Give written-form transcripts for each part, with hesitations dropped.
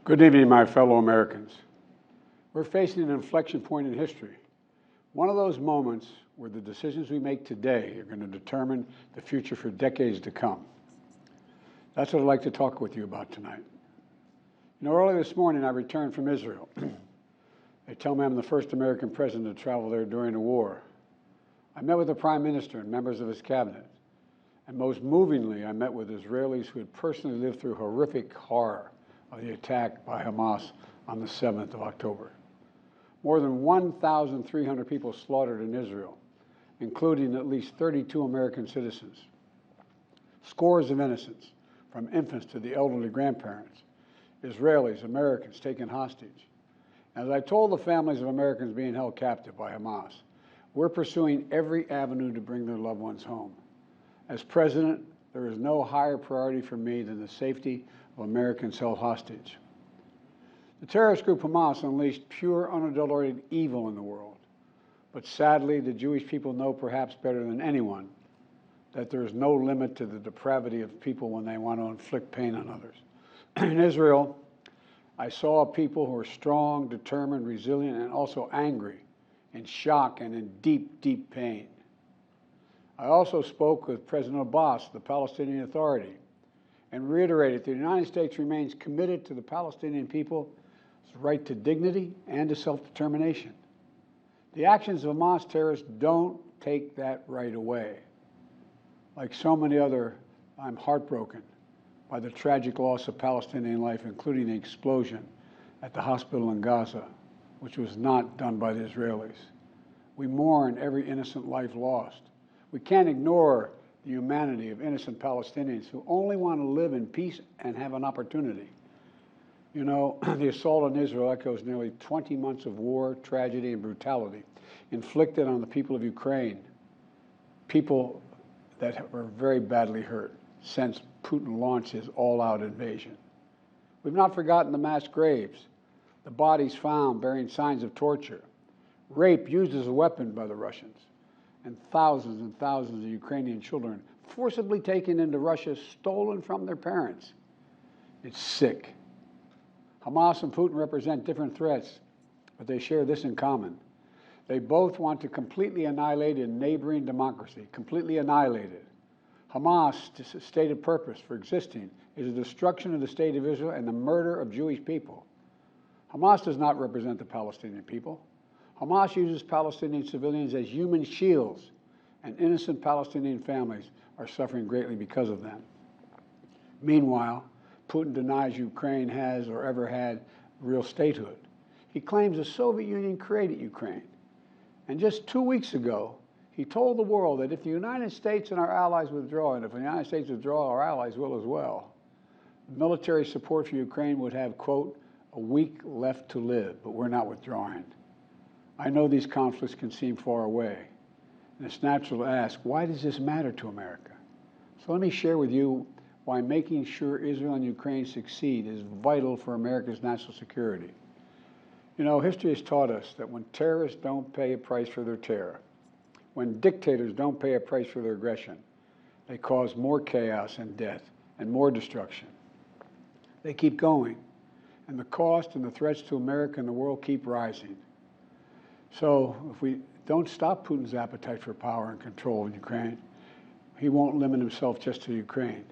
Good evening, my fellow Americans. We're facing an inflection point in history. One of those moments where the decisions we make today are going to determine the future for decades to come. That's what I'd like to talk with you about tonight. You know, early this morning I returned from Israel. They tell me I'm the first American president to travel there during the war. I met with the Prime Minister and members of his cabinet. And most movingly, I met with Israelis who had personally lived through horrific horror of the attack by Hamas on the 7th of October. More than 1,300 people slaughtered in Israel, including at least 32 American citizens. Scores of innocents, from infants to the elderly grandparents, Israelis, Americans taken hostage. As I told the families of Americans being held captive by Hamas, we're pursuing every avenue to bring their loved ones home. As president, there is no higher priority for me than the safety of Americans held hostage. The terrorist group Hamas unleashed pure, unadulterated evil in the world. But sadly, the Jewish people know perhaps better than anyone that there is no limit to the depravity of people when they want to inflict pain on others. In Israel, I saw people who are strong, determined, resilient, and also angry, in shock and in deep, deep pain. I also spoke with President Abbas, the Palestinian Authority, and reiterated that the United States remains committed to the Palestinian people's right to dignity and to self-determination. The actions of Hamas terrorists don't take that right away. Like so many other, I'm heartbroken by the tragic loss of Palestinian life, including the explosion at the hospital in Gaza, which was not done by the Israelis. We mourn every innocent life lost. We can't ignore the humanity of innocent Palestinians who only want to live in peace and have an opportunity. You know, the assault on Israel echoes nearly 20 months of war, tragedy, and brutality inflicted on the people of Ukraine, people that were very badly hurt since Putin launched his all-out invasion. We've not forgotten the mass graves, the bodies found bearing signs of torture, rape used as a weapon by the Russians, and thousands of Ukrainian children forcibly taken into Russia, stolen from their parents. It's sick. Hamas and Putin represent different threats, but they share this in common. They both want to completely annihilate a neighboring democracy, completely annihilate it. Hamas' stated purpose for existing is the destruction of the state of Israel and the murder of Jewish people. Hamas does not represent the Palestinian people. Hamas uses Palestinian civilians as human shields, and innocent Palestinian families are suffering greatly because of them. Meanwhile, Putin denies Ukraine has or ever had real statehood. He claims the Soviet Union created Ukraine. And just 2 weeks ago, he told the world that if the United States and our allies withdraw, and if the United States withdraw, our allies will as well, military support for Ukraine would have, quote, a week left to live, but we're not withdrawing. I know these conflicts can seem far away, and it's natural to ask, why does this matter to America? So let me share with you why making sure Israel and Ukraine succeed is vital for America's national security. You know, history has taught us that when terrorists don't pay a price for their terror, when dictators don't pay a price for their aggression, they cause more chaos and death and more destruction. They keep going, and the cost and the threats to America and the world keep rising. So if we don't stop Putin's appetite for power and control in Ukraine, he won't limit himself just to Ukraine.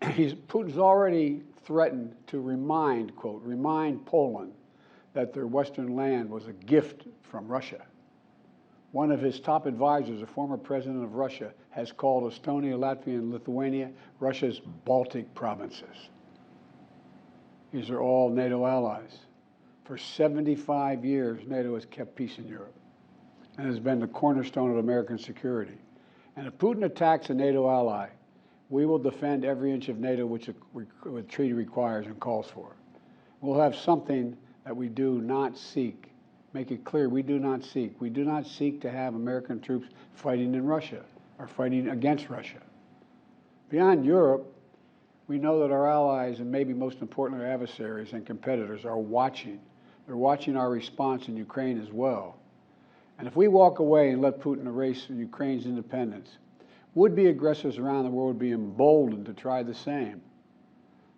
Putin's already threatened to remind, quote, remind Poland that their Western land was a gift from Russia. One of his top advisors, a former president of Russia, has called Estonia, Latvia, and Lithuania Russia's Baltic provinces. These are all NATO allies. For 75 years, NATO has kept peace in Europe and has been the cornerstone of American security. And if Putin attacks a NATO ally, we will defend every inch of NATO which the treaty requires and calls for. We'll have something that we do not seek. Make it clear, we do not seek. We do not seek to have American troops fighting in Russia or fighting against Russia. Beyond Europe, we know that our allies, and maybe most importantly our adversaries and competitors, are watching. They're watching our response in Ukraine as well. And if we walk away and let Putin erase Ukraine's independence, would-be aggressors around the world would be emboldened to try the same.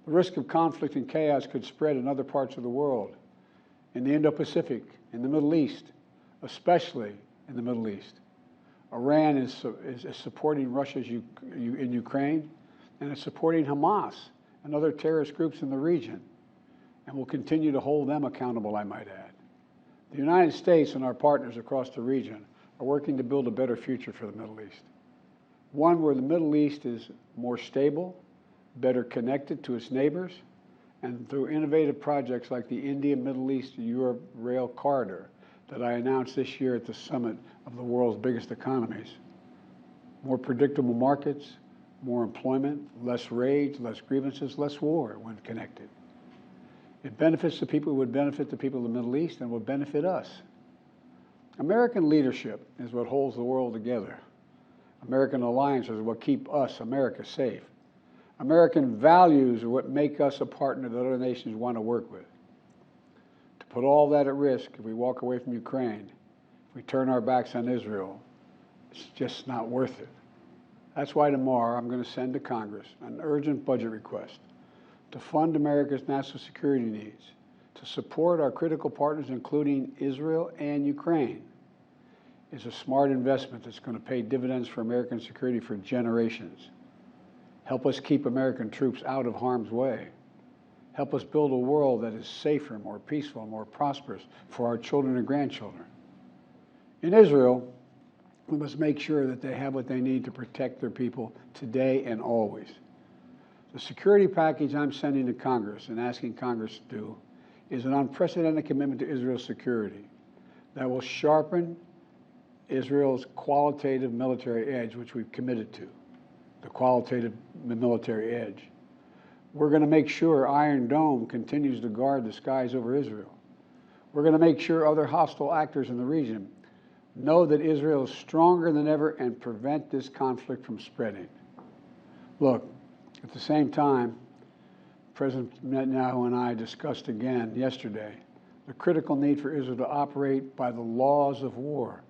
The risk of conflict and chaos could spread in other parts of the world, in the Indo-Pacific, in the Middle East, especially in the Middle East. Iran is supporting Russia in Ukraine, and it's supporting Hamas and other terrorist groups in the region, and will continue to hold them accountable, I might add. The United States and our partners across the region are working to build a better future for the Middle East. One where the Middle East is more stable, better connected to its neighbors, and through innovative projects like the India-Middle East-Europe Rail Corridor that I announced this year at the summit of the world's biggest economies. More predictable markets, more employment, less rage, less grievances, less war when connected. It benefits the people who would benefit the people of the Middle East and would benefit us. American leadership is what holds the world together. American alliances are what keep us, America, safe. American values are what make us a partner that other nations want to work with. To put all that at risk, if we walk away from Ukraine, if we turn our backs on Israel, it's just not worth it. That's why tomorrow I'm going to send to Congress an urgent budget request to fund America's national security needs, to support our critical partners, including Israel and Ukraine. It's a smart investment that's going to pay dividends for American security for generations. Help us keep American troops out of harm's way. Help us build a world that is safer, more peaceful, more prosperous for our children and grandchildren. In Israel, we must make sure that they have what they need to protect their people today and always. The security package I'm sending to Congress and asking Congress to do is an unprecedented commitment to Israel's security that will sharpen Israel's qualitative military edge, which we've committed to, the qualitative military edge. We're going to make sure Iron Dome continues to guard the skies over Israel. We're going to make sure other hostile actors in the region know that Israel is stronger than ever and prevent this conflict from spreading. Look, at the same time, President Netanyahu and I discussed again yesterday the critical need for Israel to operate by the laws of war.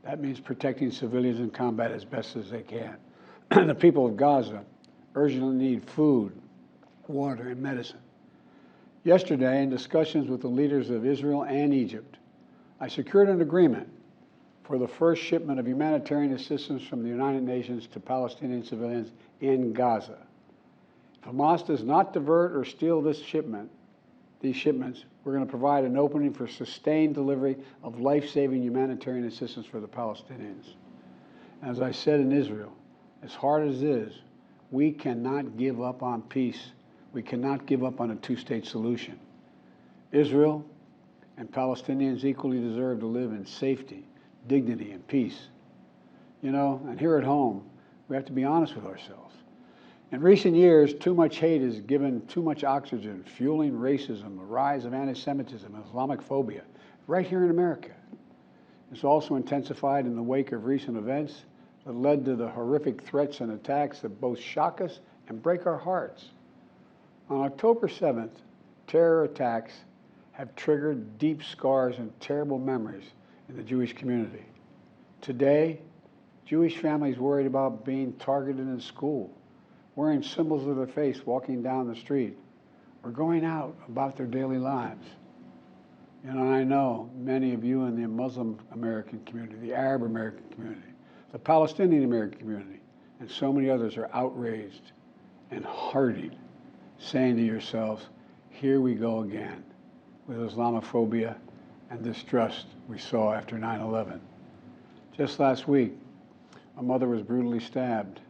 That means protecting civilians in combat as best as they can. The people of Gaza urgently need food, water, and medicine. Yesterday, in discussions with the leaders of Israel and Egypt, I secured an agreement for the first shipment of humanitarian assistance from the United Nations to Palestinian civilians in Gaza. If Hamas does not divert or steal these shipments, we're going to provide an opening for sustained delivery of life-saving humanitarian assistance for the Palestinians. As I said in Israel, as hard as it is, we cannot give up on peace. We cannot give up on a two-state solution. Israel and Palestinians equally deserve to live in safety, dignity, and peace. You know, and here at home, we have to be honest with ourselves. In recent years, too much hate has given too much oxygen, fueling racism, the rise of anti-Semitism, and Islamophobia, right here in America. It's also intensified in the wake of recent events that led to the horrific threats and attacks that both shock us and break our hearts. On October 7th, terror attacks have triggered deep scars and terrible memories in the Jewish community. Today, Jewish families worried about being targeted in school, wearing symbols of their faith, walking down the street, or going out about their daily lives. You know, I know many of you in the Muslim American community, the Arab American community, the Palestinian American community, and so many others are outraged and heartened, saying to yourselves, here we go again with Islamophobia and distrust we saw after 9/11. Just last week, a mother was brutally stabbed.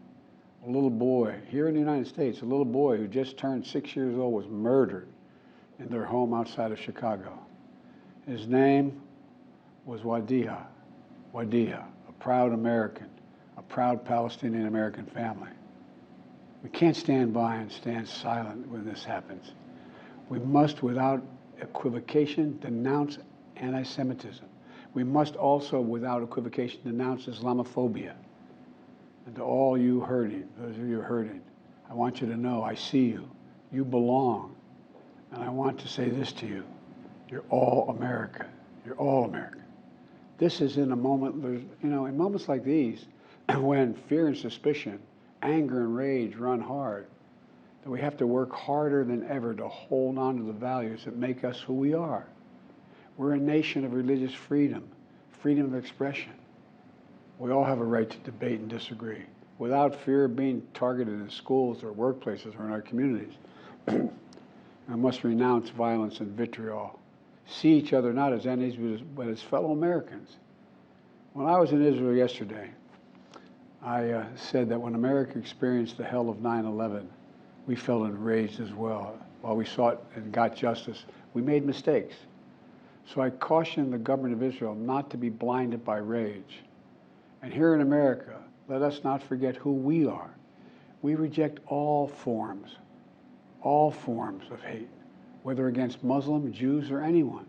A little boy, here in the United States, a little boy who just turned 6 years old was murdered in their home outside of Chicago. His name was Wadiha, a proud American, a proud Palestinian American family. We can't stand by and stand silent when this happens. We must, without equivocation, denounce anti-Semitism. We must also, without equivocation, denounce Islamophobia. And to all you hurting, those of you hurting, I want you to know I see you. You belong. And I want to say this to you. You're all America. You're all America. This is in a moment, you know, in moments like these, when fear and suspicion, anger and rage run hard, that we have to work harder than ever to hold on to the values that make us who we are. We're a nation of religious freedom, freedom of expression. We all have a right to debate and disagree without fear of being targeted in schools or workplaces or in our communities. We must renounce violence and vitriol. See each other not as enemies, but as fellow Americans. When I was in Israel yesterday, I said that when America experienced the hell of 9/11, we felt enraged as well. While we sought and got justice, we made mistakes. So I cautioned the government of Israel not to be blinded by rage. And here in America, let us not forget who we are. We reject all forms of hate, whether against Muslims, Jews, or anyone.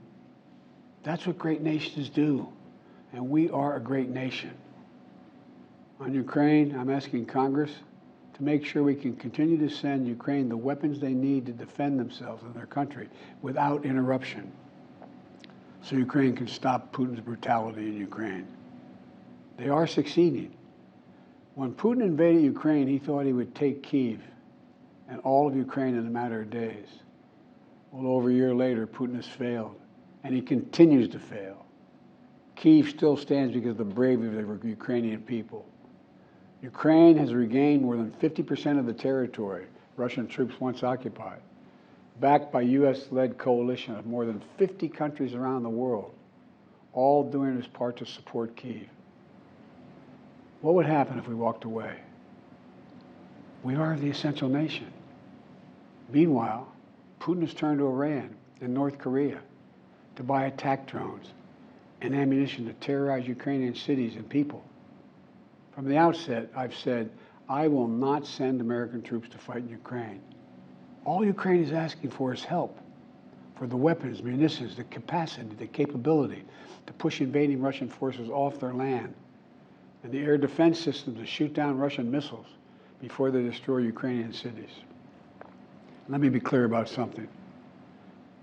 That's what great nations do, and we are a great nation. On Ukraine, I'm asking Congress to make sure we can continue to send Ukraine the weapons they need to defend themselves and their country without interruption, so Ukraine can stop Putin's brutality in Ukraine. They are succeeding. When Putin invaded Ukraine, he thought he would take Kyiv and all of Ukraine in a matter of days. Well, over a year later, Putin has failed, and he continues to fail. Kyiv still stands because of the bravery of the Ukrainian people. Ukraine has regained more than 50% of the territory Russian troops once occupied, backed by U.S.-led coalition of more than 50 countries around the world, all doing its part to support Kyiv. What would happen if we walked away? We are the essential nation. Meanwhile, Putin has turned to Iran and North Korea to buy attack drones and ammunition to terrorize Ukrainian cities and people. From the outset, I've said, I will not send American troops to fight in Ukraine. All Ukraine is asking for is help, for the weapons, munitions, the capacity, the capability to push invading Russian forces off their land, and the air defense system to shoot down Russian missiles before they destroy Ukrainian cities. Let me be clear about something.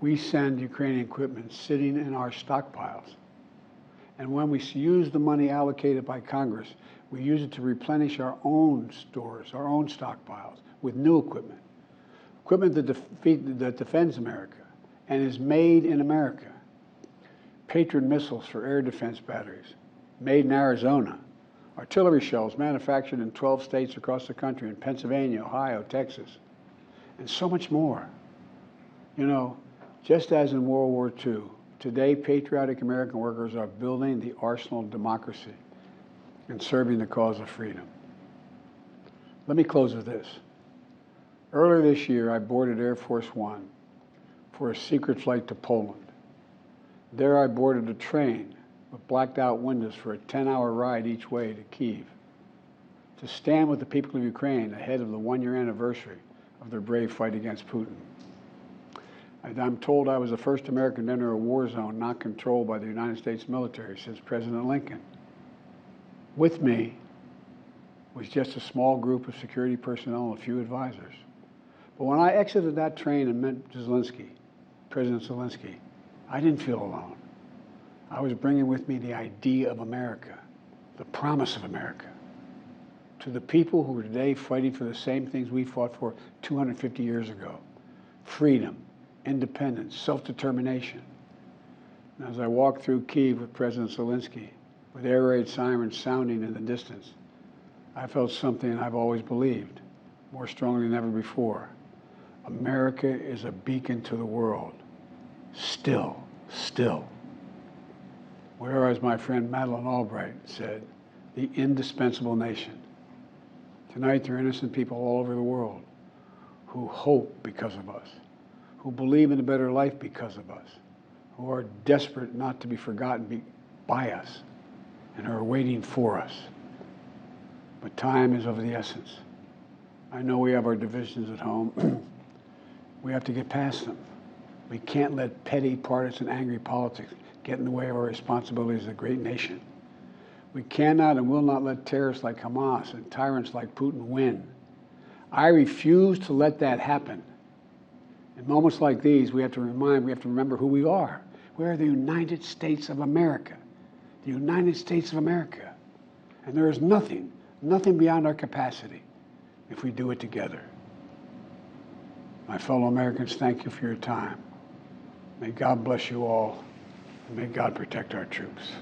We send Ukrainian equipment sitting in our stockpiles. And when we use the money allocated by Congress, we use it to replenish our own stores, our own stockpiles, with new equipment. Equipment that defends America and is made in America. Patriot missiles for air defense batteries, made in Arizona. Artillery shells manufactured in 12 states across the country, in Pennsylvania, Ohio, Texas, and so much more. You know, just as in World War II, today patriotic American workers are building the arsenal of democracy and serving the cause of freedom. Let me close with this. Earlier this year, I boarded Air Force One for a secret flight to Poland. There I boarded a train with blacked out windows for a 10-hour ride each way to Kyiv, to stand with the people of Ukraine ahead of the one-year anniversary of their brave fight against Putin. I'm told I was the first American to enter a war zone not controlled by the United States military since President Lincoln. With me was just a small group of security personnel and a few advisors. But when I exited that train and met President Zelensky, I didn't feel alone. I was bringing with me the idea of America, the promise of America, to the people who are today fighting for the same things we fought for 250 years ago: freedom, independence, self-determination. And as I walked through Kyiv with President Zelensky, with air raid sirens sounding in the distance, I felt something I've always believed, more strongly than ever before. America is a beacon to the world. Still. Where, as my friend Madeleine Albright said, the indispensable nation. Tonight, there are innocent people all over the world who hope because of us, who believe in a better life because of us, who are desperate not to be forgotten by us, and are waiting for us. But time is of the essence. I know we have our divisions at home. We have to get past them. We can't let petty, partisan, angry politics get in the way of our responsibilities as a great nation. We cannot and will not let terrorists like Hamas and tyrants like Putin win. I refuse to let that happen. In moments like these, we have to remember who we are. We are the United States of America. The United States of America. And there is nothing beyond our capacity if we do it together. My fellow Americans, thank you for your time. May God bless you all, and may God protect our troops.